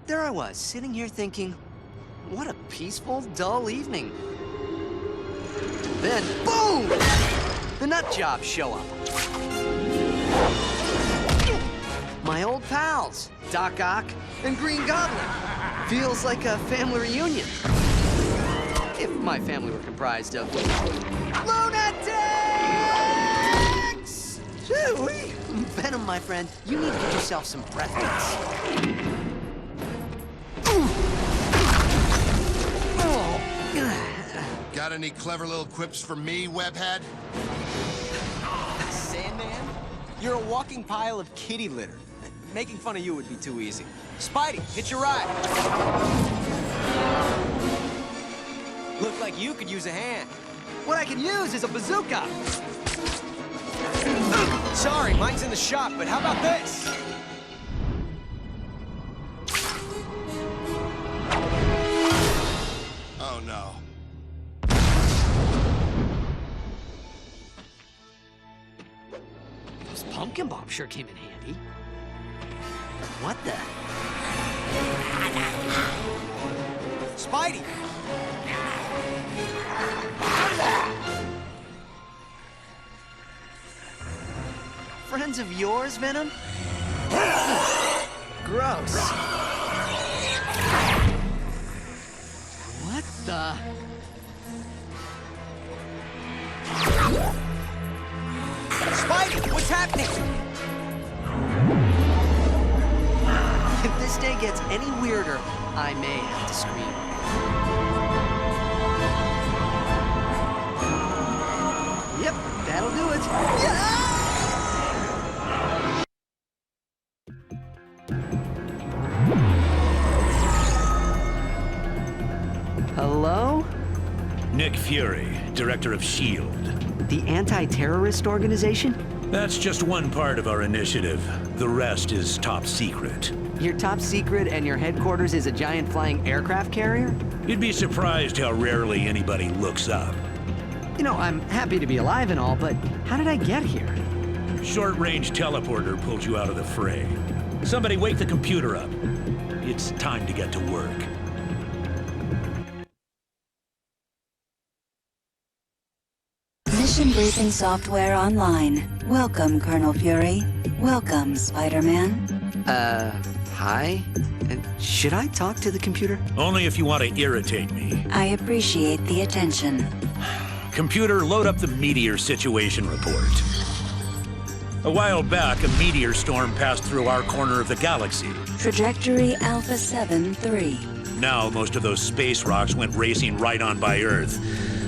there I was, sitting here thinking, what a peaceful, dull evening. Then, boom! The nut jobs show up. My old pals, Doc Ock and Green Goblin. Feels like a family reunion. If my family were comprised of lunatics! Shoo-wee! Venom, my friend, you need to get yourself some breath mints. Got any clever little quips for me, webhead? Sandman? You're a walking pile of kitty litter. Making fun of you would be too easy. Spidey, hitch your ride. Look like you could use a hand. What I can use is a bazooka. Sorry, mine's in the shop, but how about this? Oh, no. Those pumpkin bombs sure came in handy. What the? Spidey! Friends of yours, Venom? Gross. What the? Spidey, what's happening? If this day gets any weirder, I may have to scream. Yep, that'll do it. Yeah! Hello? Nick Fury, Director of S.H.I.E.L.D. The anti-terrorist organization? That's just one part of our initiative. The rest is top secret. Your top secret and your headquarters is a giant flying aircraft carrier? You'd be surprised how rarely anybody looks up. You know, I'm happy to be alive and all, but how did I get here? Short-range teleporter pulled you out of the fray. Somebody wake the computer up. It's time to get to work. Mission briefing software online. Welcome, Colonel Fury. Welcome, Spider-Man. Hi? Should I talk to the computer? Only if you want to irritate me. I appreciate the attention. Computer, load up the meteor situation report. A while back, a meteor storm passed through our corner of the galaxy. Trajectory Alpha 7-3. Now, most of those space rocks went racing right on by Earth.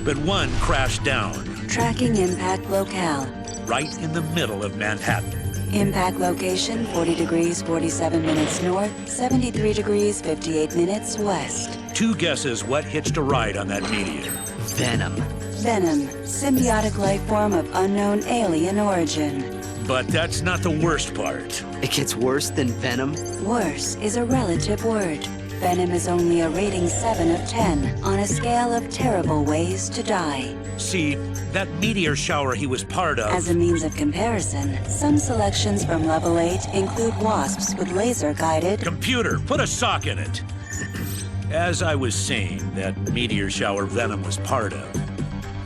But one crashed down. Tracking impact locale. Right in the middle of Manhattan. Impact location 40 degrees 47 minutes north, 73 degrees 58 minutes west. Two guesses what hitched a ride on that meteor. Venom. Venom, symbiotic life form of unknown alien origin. But that's not the worst part. It gets worse than Venom? Worse is a relative word. Venom is only a rating 7 of 10 on a scale of terrible ways to die. See, that meteor shower he was part of... As a means of comparison, some selections from level 8 include wasps with laser-guided... Computer, put a sock in it! As I was saying, that meteor shower Venom was part of.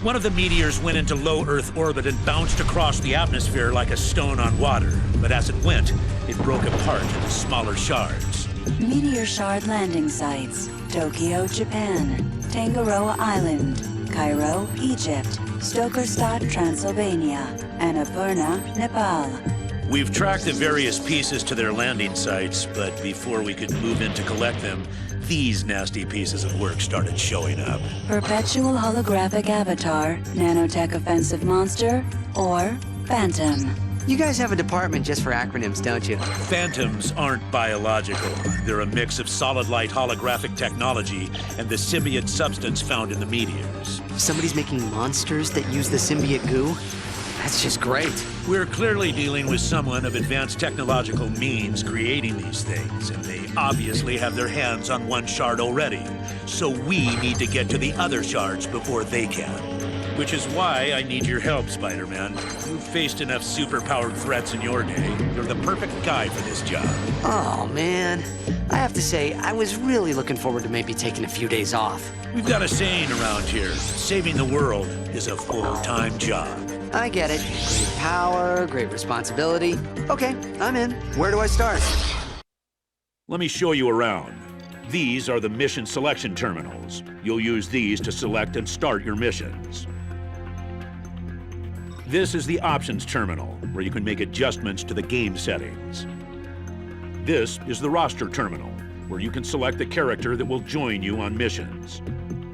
One of the meteors went into low Earth orbit and bounced across the atmosphere like a stone on water. But as it went, it broke apart into smaller shards. Meteor shard landing sites: Tokyo, Japan; Tangaroa Island; Cairo, Egypt; Stokerstadt, Transylvania; Annapurna, Nepal. We've tracked the various pieces to their landing sites, but before we could move in to collect them, these nasty pieces of work started showing up. Perpetual holographic avatar, nanotech offensive monster, or Phantom. You guys have a department just for acronyms, don't you? Phantoms aren't biological. They're a mix of solid light holographic technology and the symbiote substance found in the meteors. Somebody's making monsters that use the symbiote goo? That's just great. We're clearly dealing with someone of advanced technological means creating these things, and they obviously have their hands on one shard already. So we need to get to the other shards before they can. Which is why I need your help, Spider-Man. You've faced enough superpowered threats in your day. You're the perfect guy for this job. Oh, man. I have to say, I was really looking forward to maybe taking a few days off. We've got a saying around here. Saving the world is a full-time job. I get it. Great power, great responsibility. Okay, I'm in. Where do I start? Let me show you around. These are the mission selection terminals. You'll use these to select and start your missions. This is the options terminal, where you can make adjustments to the game settings. This is the roster terminal, where you can select the character that will join you on missions.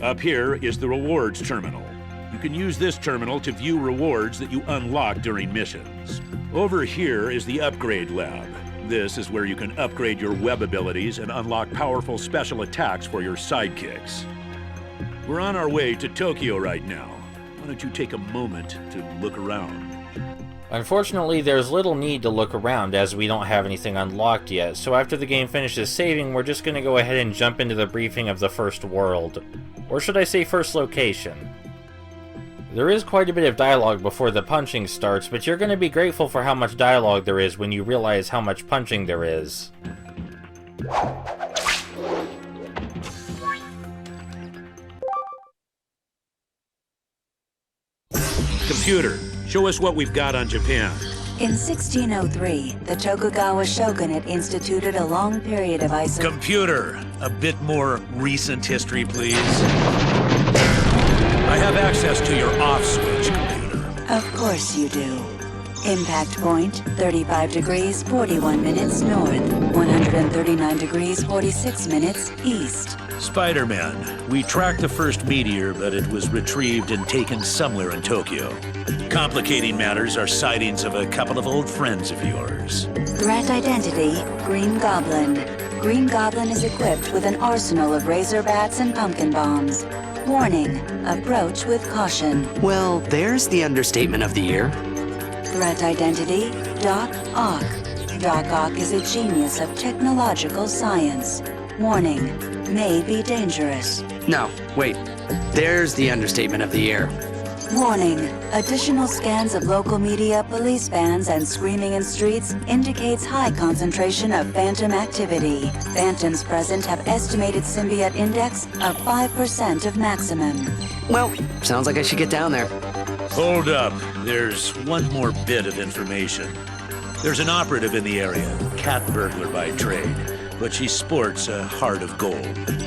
Up here is the rewards terminal. You can use this terminal to view rewards that you unlock during missions. Over here is the upgrade lab. This is where you can upgrade your web abilities and unlock powerful special attacks for your sidekicks. We're on our way to Tokyo right now. Why don't you take a moment to look around? Unfortunately, there's little need to look around as we don't have anything unlocked yet, so after the game finishes saving, we're just going to go ahead and jump into the briefing of the first world. Or should I say first location? There is quite a bit of dialogue before the punching starts, but you're going to be grateful for how much dialogue there is when you realize how much punching there is. Computer, show us what we've got on Japan. In 1603, the Tokugawa shogunate instituted a long period of isolation. Computer, a bit more recent history, please. I have access to your off switch, computer. Of course you do. Impact point, 35 degrees, 41 minutes north, 139 degrees, 46 minutes east. Spider-Man, we tracked the first meteor, but it was retrieved and taken somewhere in Tokyo. Complicating matters are sightings of a couple of old friends of yours. Threat identity, Green Goblin. Green Goblin is equipped with an arsenal of razor bats and pumpkin bombs. Warning, approach with caution. Well, there's the understatement of the year. Threat identity, Doc Ock. Doc Ock is a genius of technological science. Warning, may be dangerous. No, wait. There's the understatement of the year. Warning, additional scans of local media, police vans, and screaming in streets indicates high concentration of phantom activity. Phantoms present have estimated symbiote index of 5% of maximum. Well, sounds like I should get down there. Hold up. There's one more bit of information. There's an operative in the area, cat burglar by trade, but she sports a heart of gold.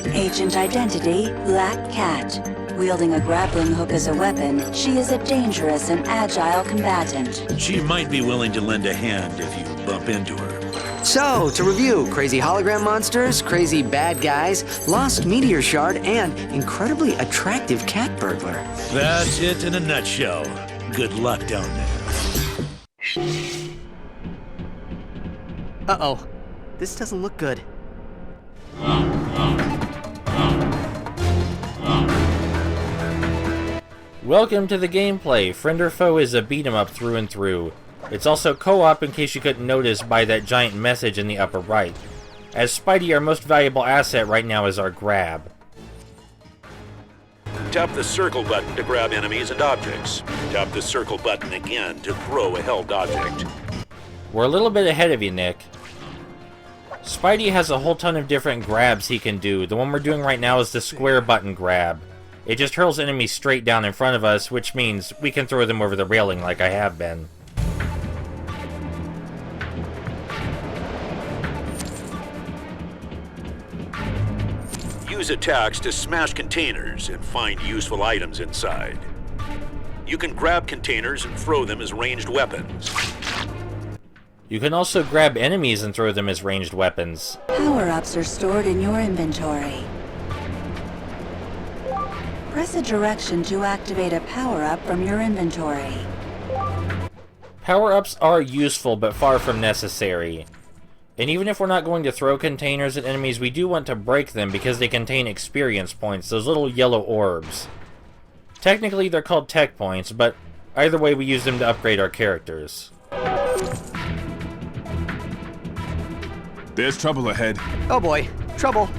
Agent identity, Black Cat. Wielding a grappling hook as a weapon, she is a dangerous and agile combatant. She might be willing to lend a hand if you bump into her. So, to review, crazy hologram monsters, crazy bad guys, lost meteor shard, and incredibly attractive cat burglar. That's it in a nutshell. Good luck down there. Uh-oh. This doesn't look good. Welcome to the gameplay. Friend or Foe is a beat-em-up through and through. It's also co-op in case you couldn't notice by that giant message in the upper right. As Spidey, our most valuable asset right now is our grab. Tap the circle button to grab enemies and objects. Tap the circle button again to throw a held object. We're a little bit ahead of you, Nick. Spidey has a whole ton of different grabs he can do. The one we're doing right now is the square button grab. It just hurls enemies straight down in front of us, which means we can throw them over the railing like I have been. Use attacks to smash containers and find useful items inside. You can grab containers and throw them as ranged weapons. You can also grab enemies and throw them as ranged weapons. Power-ups are stored in your inventory. Press a direction to activate a power-up from your inventory. Power-ups are useful, but far from necessary. And even if we're not going to throw containers at enemies, we do want to break them because they contain experience points, those little yellow orbs. Technically, they're called tech points, but either way, we use them to upgrade our characters. There's trouble ahead. Oh boy, trouble.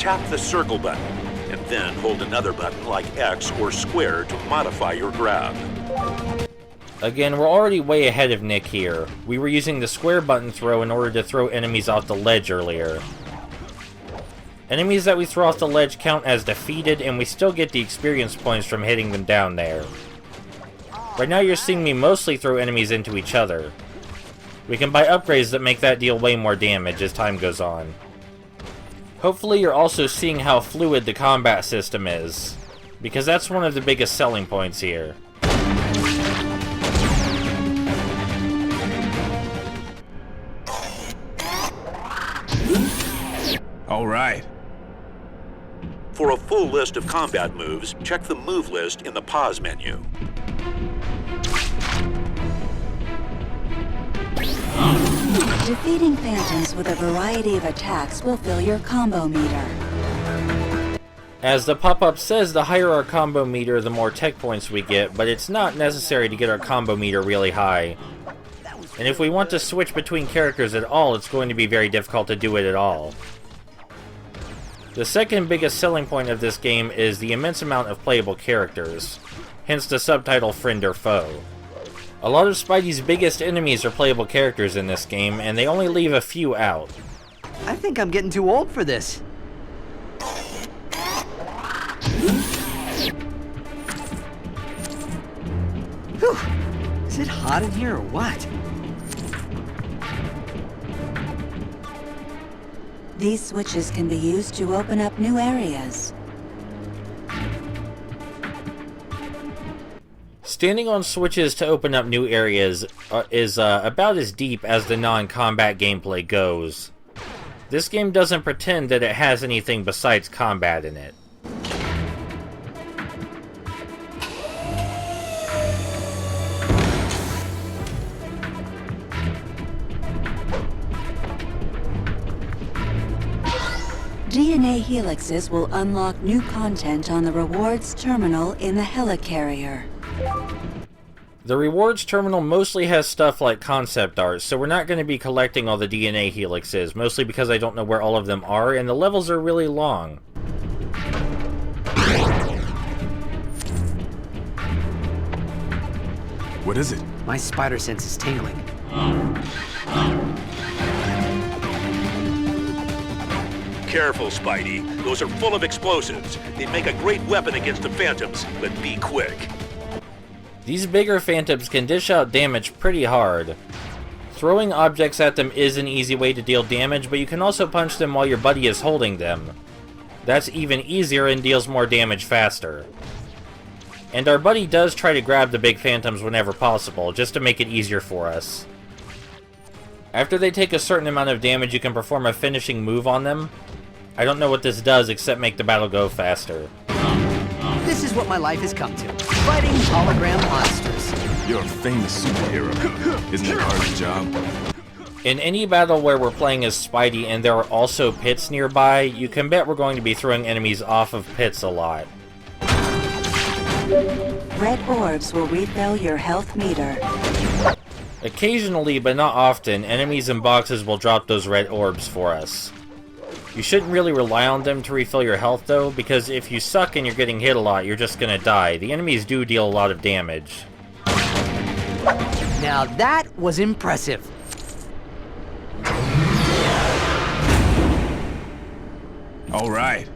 tap the circle button, and then hold another button like X or square to modify your grab. Again, we're already way ahead of Nick here. We were using the square button throw in order to throw enemies off the ledge earlier. Enemies that we throw off the ledge count as defeated, and we still get the experience points from hitting them down there. Right now you're seeing me mostly throw enemies into each other. We can buy upgrades that make that deal way more damage as time goes on. Hopefully you're also seeing how fluid the combat system is, because that's one of the biggest selling points here. All right. For a full list of combat moves, check the move list in the pause menu. Defeating phantoms with a variety of attacks will fill your combo meter. As the pop-up says, the higher our combo meter, the more tech points we get, but it's not necessary to get our combo meter really high. And if we want to switch between characters at all, it's going to be very difficult to do it at all. The second biggest selling point of this game is the immense amount of playable characters, hence the subtitle friend or foe. A lot of Spidey's biggest enemies are playable characters in this game, and they only leave a few out. I think I'm getting too old for this. Whew. Is it hot in here or what? These switches can be used to open up new areas. Standing on switches to open up new areas is about as deep as the non-combat gameplay goes. This game doesn't pretend that it has anything besides combat in it. DNA helixes will unlock new content on the rewards terminal in the helicarrier. The rewards terminal mostly has stuff like concept art, so we're not going to be collecting all the DNA helixes, mostly because I don't know where all of them are, and the levels are really long. What is it? My spider sense is tingling. Careful, Spidey. Those are full of explosives. They'd make a great weapon against the Phantoms, but be quick. These bigger phantoms can dish out damage pretty hard. Throwing objects at them is an easy way to deal damage, but you can also punch them while your buddy is holding them. That's even easier and deals more damage faster. And our buddy does try to grab the big phantoms whenever possible, just to make it easier for us. After they take a certain amount of damage, you can perform a finishing move on them. I don't know what this does except make the battle go faster. This is what my life has come to. Fighting hologram monsters. You're a famous superhero. Isn't it part of the job? In any battle where we're playing as Spidey and there are also pits nearby, you can bet we're going to be throwing enemies off of pits a lot. Red orbs will refill your health meter. Occasionally, but not often, enemies in boxes will drop those red orbs for us. You shouldn't really rely on them to refill your health though, because if you suck and you're getting hit a lot, you're just gonna die. The enemies do deal a lot of damage. Now that was impressive. All right.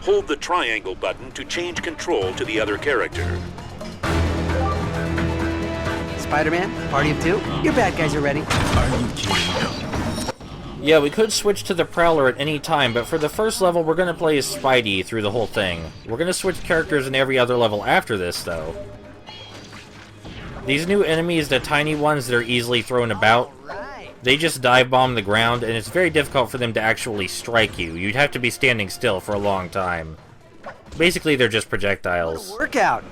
Hold the triangle button to change control to the other character. Spider-Man, party of two? Your bad guys are ready. Are you kidding? Yeah, we could switch to the Prowler at any time, but for the first level, we're gonna play as Spidey through the whole thing. We're gonna switch characters in every other level after this, though. These new enemies, the tiny ones that are easily thrown about, they just dive bomb the ground, and it's very difficult for them to actually strike you. You'd have to be standing still for a long time. Basically, they're just projectiles. Workout.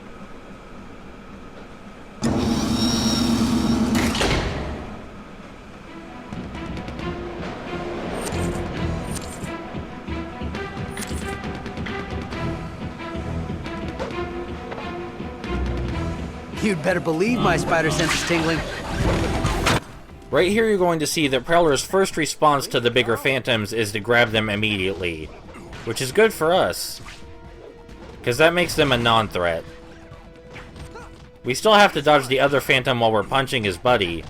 You'd better believe my spider sense is tingling. Right here you're going to see that Prowler's first response to the bigger phantoms is to grab them immediately, which is good for us, because that makes them a non-threat. We still have to dodge the other phantom while we're punching his buddy,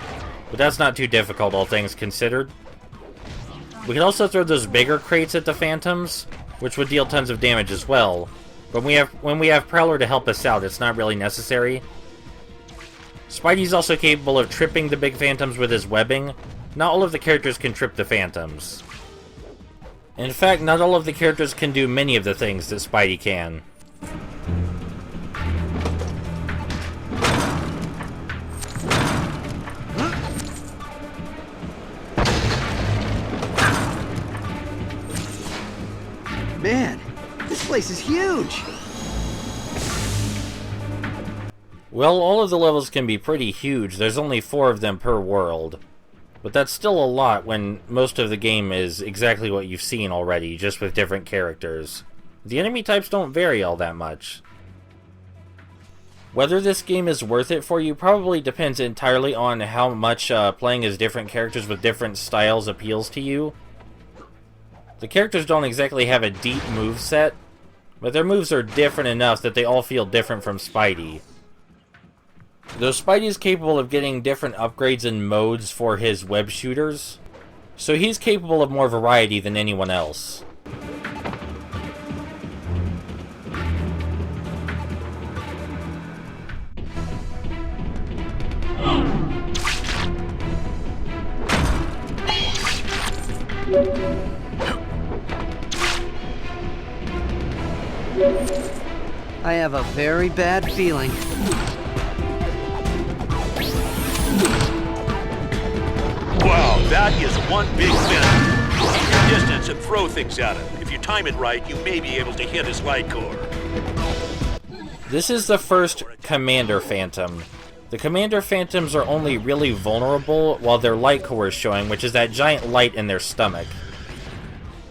but that's not too difficult, all things considered. We can also throw those bigger crates at the phantoms, which would deal tons of damage as well, but when we have Prowler to help us out, it's not really necessary. Spidey's also capable of tripping the big phantoms with his webbing. Not all of the characters can trip the phantoms. In fact, not all of the characters can do many of the things that Spidey can. Man, this place is huge! Well, all of the levels can be pretty huge. There's only 4 of them per world. But that's still a lot when most of the game is exactly what you've seen already, just with different characters. The enemy types don't vary all that much. Whether this game is worth it for you probably depends entirely on how much playing as different characters with different styles appeals to you. The characters don't exactly have a deep moveset, but their moves are different enough that they all feel different from Spidey. Though Spidey is capable of getting different upgrades and modes for his web shooters, so he's capable of more variety than anyone else. I have a very bad feeling. Wow, that is one big venom. Keep your distance and throw things at him. If you time it right, you may be able to hit his light core. This is the first Commander Phantom. The Commander Phantoms are only really vulnerable while their light core is showing, which is that giant light in their stomach.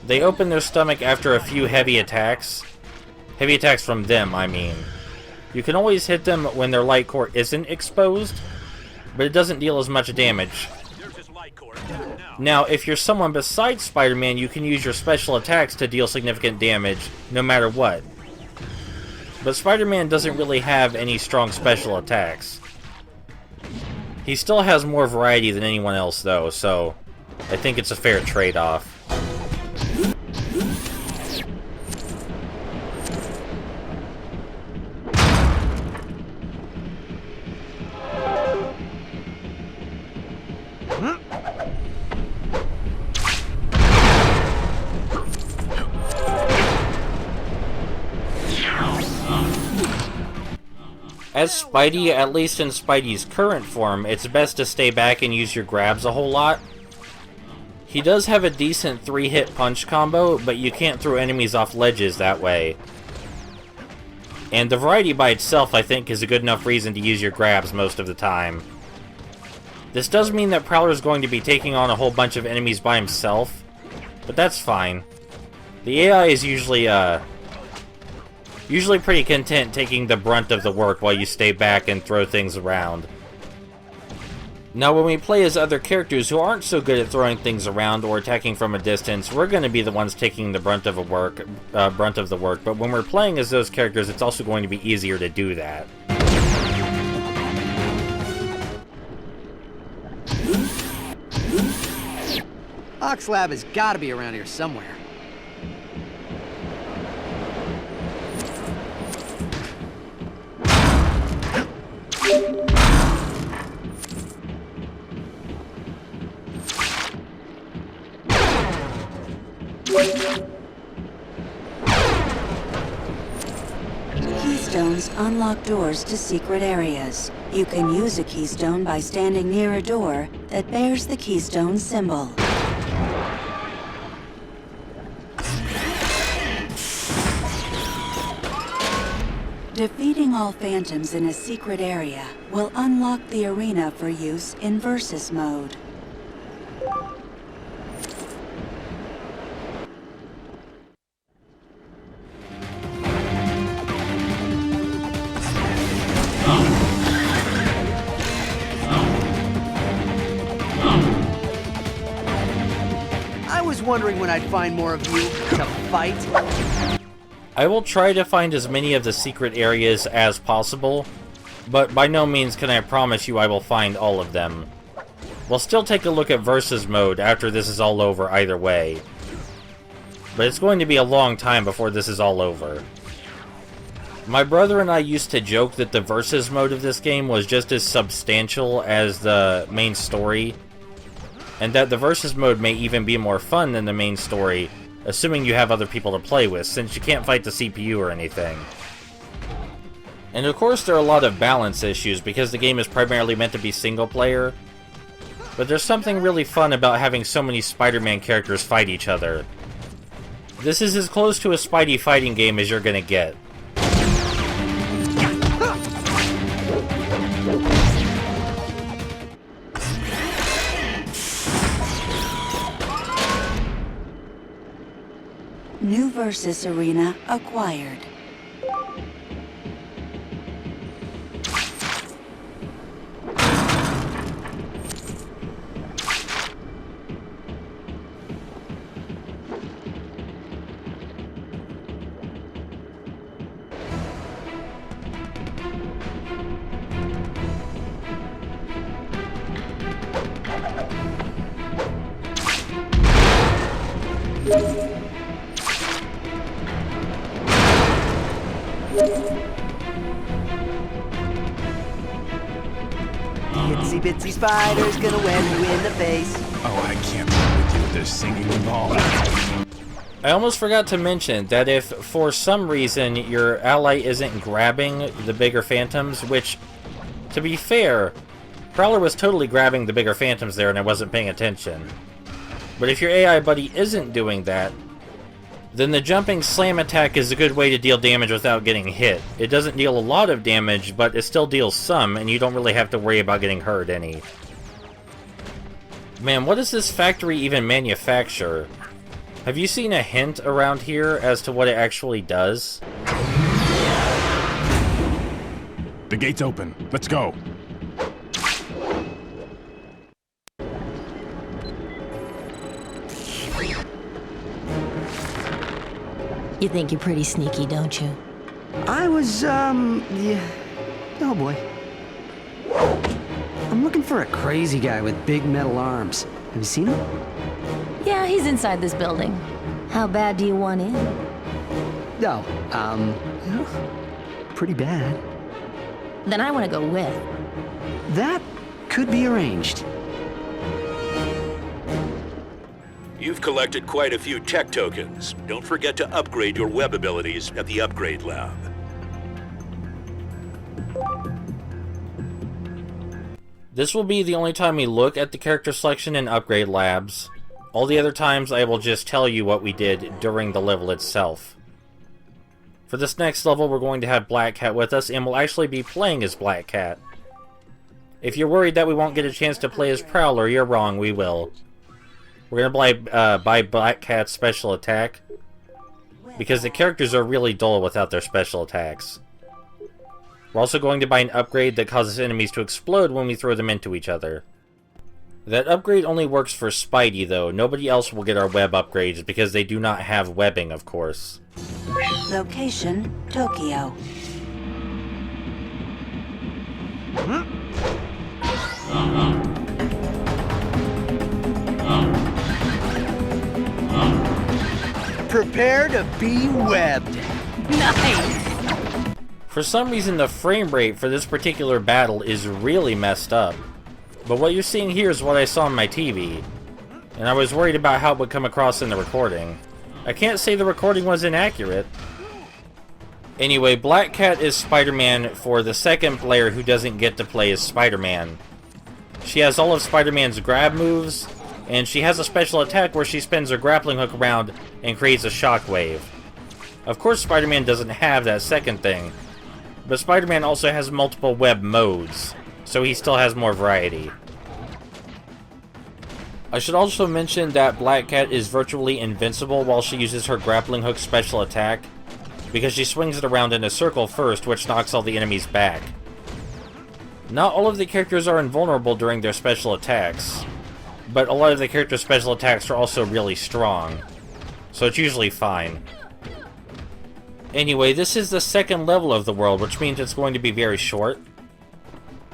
They open their stomach after a few heavy attacks. Heavy attacks from them, I mean. You can always hit them when their light core isn't exposed, but it doesn't deal as much damage. Now, if you're someone besides Spider-Man, you can use your special attacks to deal significant damage, no matter what. But Spider-Man doesn't really have any strong special attacks. He still has more variety than anyone else, though, so I think it's a fair trade-off. As Spidey, at least in Spidey's current form, it's best to stay back and use your grabs a whole lot. He does have a decent 3-hit punch combo, but you can't throw enemies off ledges that way. And the variety by itself, I think, is a good enough reason to use your grabs most of the time. This does mean that Prowler's going to be taking on a whole bunch of enemies by himself, but that's fine. The AI is usually pretty content taking the brunt of the work while you stay back and throw things around. Now, when we play as other characters who aren't so good at throwing things around or attacking from a distance, we're going to be the ones taking the brunt of the work. But when we're playing as those characters, it's also going to be easier to do that. Oxlab has got to be around here somewhere. Keystones unlock doors to secret areas. You can use a keystone by standing near a door that bears the keystone symbol. Defeating all phantoms in a secret area will unlock the arena for use in Versus mode. was wondering when I'd find more of you to fight. I will try to find as many of the secret areas as possible, but by no means can I promise you I will find all of them. We'll still take a look at Versus mode after this is all over either way. But it's going to be a long time before this is all over. My brother and I used to joke that the Versus mode of this game was just as substantial as the main story, and that the Versus mode may even be more fun than the main story, assuming you have other people to play with, since you can't fight the CPU or anything. And of course there are a lot of balance issues, because the game is primarily meant to be single player, but there's something really fun about having so many Spider-Man characters fight each other. This is as close to a Spidey fighting game as you're gonna get. New Versus Arena acquired. Itsy bitsy spider's gonna web you in the face. Oh, I can't play with you with this singing involved. I almost forgot to mention that if for some reason your ally isn't grabbing the bigger phantoms, which, to be fair, Prowler was totally grabbing the bigger phantoms there and I wasn't paying attention. But if your AI buddy isn't doing that, then the jumping slam attack is a good way to deal damage without getting hit. It doesn't deal a lot of damage, but it still deals some, and you don't really have to worry about getting hurt any. Man, what does this factory even manufacture? Have you seen a hint around here as to what it actually does? The gate's open. Let's go. You think you're pretty sneaky, don't you? I was, yeah. Oh boy. I'm looking for a crazy guy with big metal arms. Have you seen him? Yeah, he's inside this building. How bad do you want in? No, pretty bad. Then I want to go with. That could be arranged. You've collected quite a few tech tokens. Don't forget to upgrade your web abilities at the upgrade lab. This will be the only time we look at the character selection and upgrade labs. All the other times I will just tell you what we did during the level itself. For this next level we're going to have Black Cat with us, and we'll actually be playing as Black Cat. If you're worried that we won't get a chance to play as Prowler, you're wrong, we will. We're going to buy Black Cat's special attack, because the characters are really dull without their special attacks. We're also going to buy an upgrade that causes enemies to explode when we throw them into each other. That upgrade only works for Spidey, though. Nobody else will get our web upgrades, because they do not have webbing, of course. Location, Tokyo. Prepare to be webbed. Nice! For some reason, the frame rate for this particular battle is really messed up. But what you're seeing here is what I saw on my TV, and I was worried about how it would come across in the recording. I can't say the recording was inaccurate. Anyway, Black Cat is Spider-Man for the second player who doesn't get to play as Spider-Man. She has all of Spider-Man's grab moves, and she has a special attack where she spins her grappling hook around and creates a shockwave. Of course, Spider-Man doesn't have that second thing, but Spider-Man also has multiple web modes, so he still has more variety. I should also mention that Black Cat is virtually invincible while she uses her grappling hook special attack, because she swings it around in a circle first, which knocks all the enemies back. Not all of the characters are invulnerable during their special attacks. but a lot of the character's special attacks are also really strong, so it's usually fine. Anyway, this is the second level of the world, which means it's going to be very short.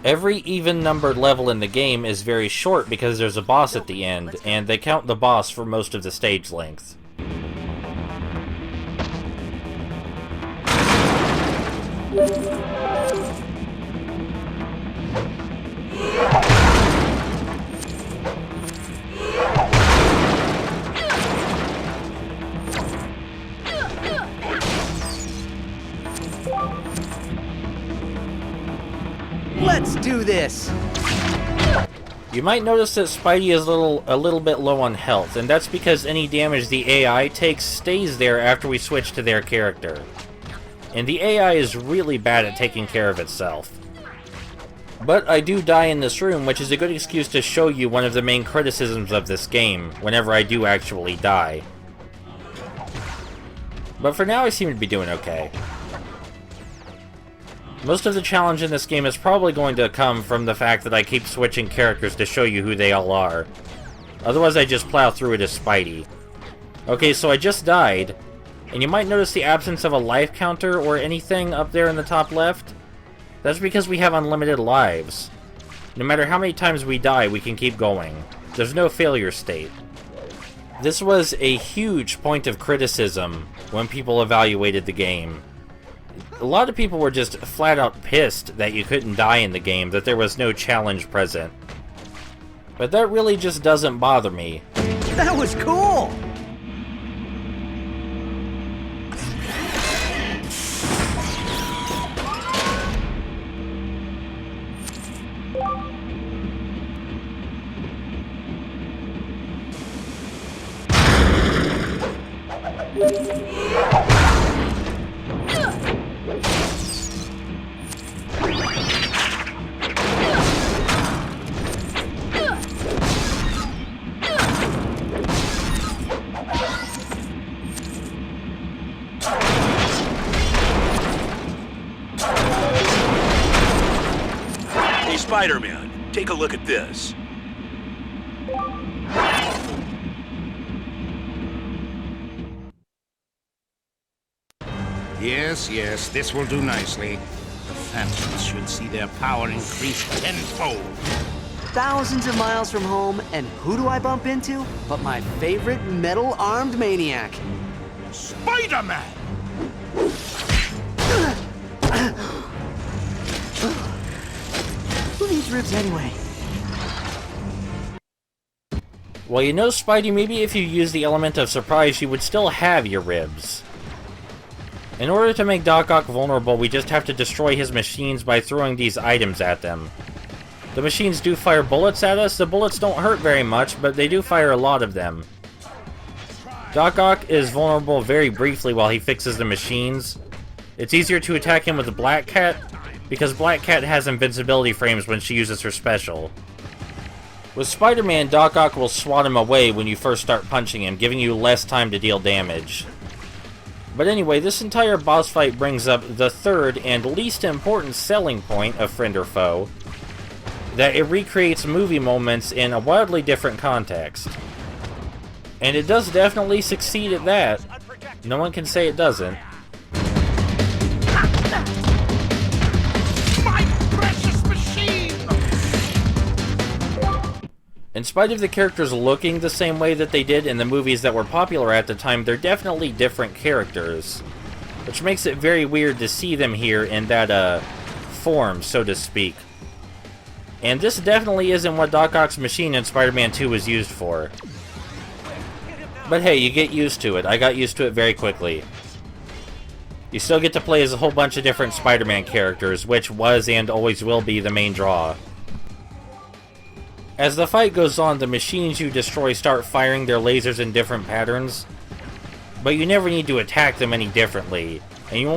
Every even-numbered level in the game is very short because there's a boss at the end, and they count the boss for most of the stage length. Let's do this! You might notice that Spidey is a little bit low on health, and that's because any damage the AI takes stays there after we switch to their character. And the AI is really bad at taking care of itself. But I do die in this room, which is a good excuse to show you one of the main criticisms of this game, whenever I do actually die. But for now I seem to be doing okay. Most of the challenge in this game is probably going to come from the fact that I keep switching characters to show you who they all are. Otherwise I just plow through it as Spidey. Okay, so I just died, and you might notice the absence of a life counter or anything up there in the top left. That's because we have unlimited lives. No matter how many times we die, we can keep going. There's no failure state. This was a huge point of criticism when people evaluated the game. A lot of people were just flat out pissed that you couldn't die in the game, that there was no challenge present. But that really just doesn't bother me. That was cool! Hey, Spider-Man, take a look at this. Yes, this will do nicely. The Phantoms should see their power increase tenfold. Thousands of miles from home, and who do I bump into but my favorite metal-armed maniac? Spider-Man! Who needs ribs anyway? Well, you know, Spidey, maybe if you use the element of surprise, you would still have your ribs. In order to make Doc Ock vulnerable, we just have to destroy his machines by throwing these items at them. The machines do fire bullets at us. The bullets don't hurt very much, but they do fire a lot of them. Doc Ock is vulnerable very briefly while he fixes the machines. It's easier to attack him with the Black Cat, because Black Cat has invincibility frames when she uses her special. With Spider-Man, Doc Ock will swat him away when you first start punching him, giving you less time to deal damage. But anyway, this entire boss fight brings up the third and least important selling point of Friend or Foe, that it recreates movie moments in a wildly different context. And it does definitely succeed at that. No one can say it doesn't. My precious machine! In spite of the characters looking the same way that they did in the movies that were popular at the time, they're definitely different characters, which makes it very weird to see them here in that, form, so to speak. And this definitely isn't what Doc Ock's machine in Spider-Man 2 was used for. But hey, you get used to it. I got used to it very quickly. You still get to play as a whole bunch of different Spider-Man characters, which was and always will be the main draw. As the fight goes on, the machines you destroy start firing their lasers in different patterns, but you never need to attack them any differently, and you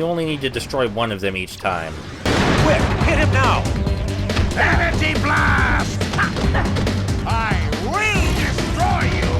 only need to destroy one of them each time. Quick, hit him now! Energy blast! I will destroy you!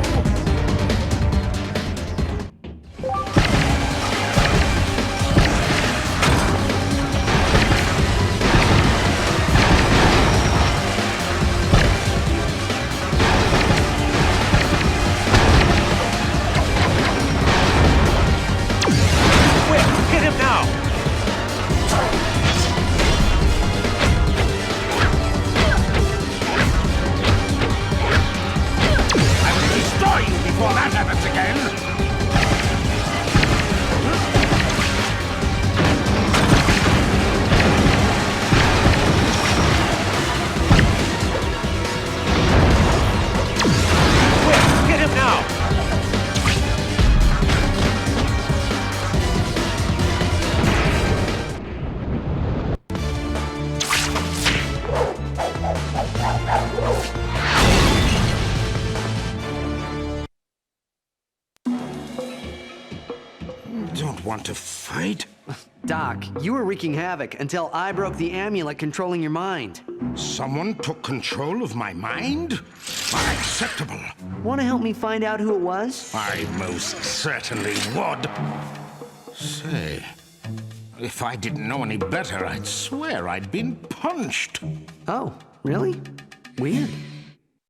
want to fight? Doc, you were wreaking havoc until I broke the amulet controlling your mind. Someone took control of my mind? Unacceptable. Want to help me find out who it was? I most certainly would. Say, if I didn't know any better, I'd swear I'd been punched. Oh, really? Weird.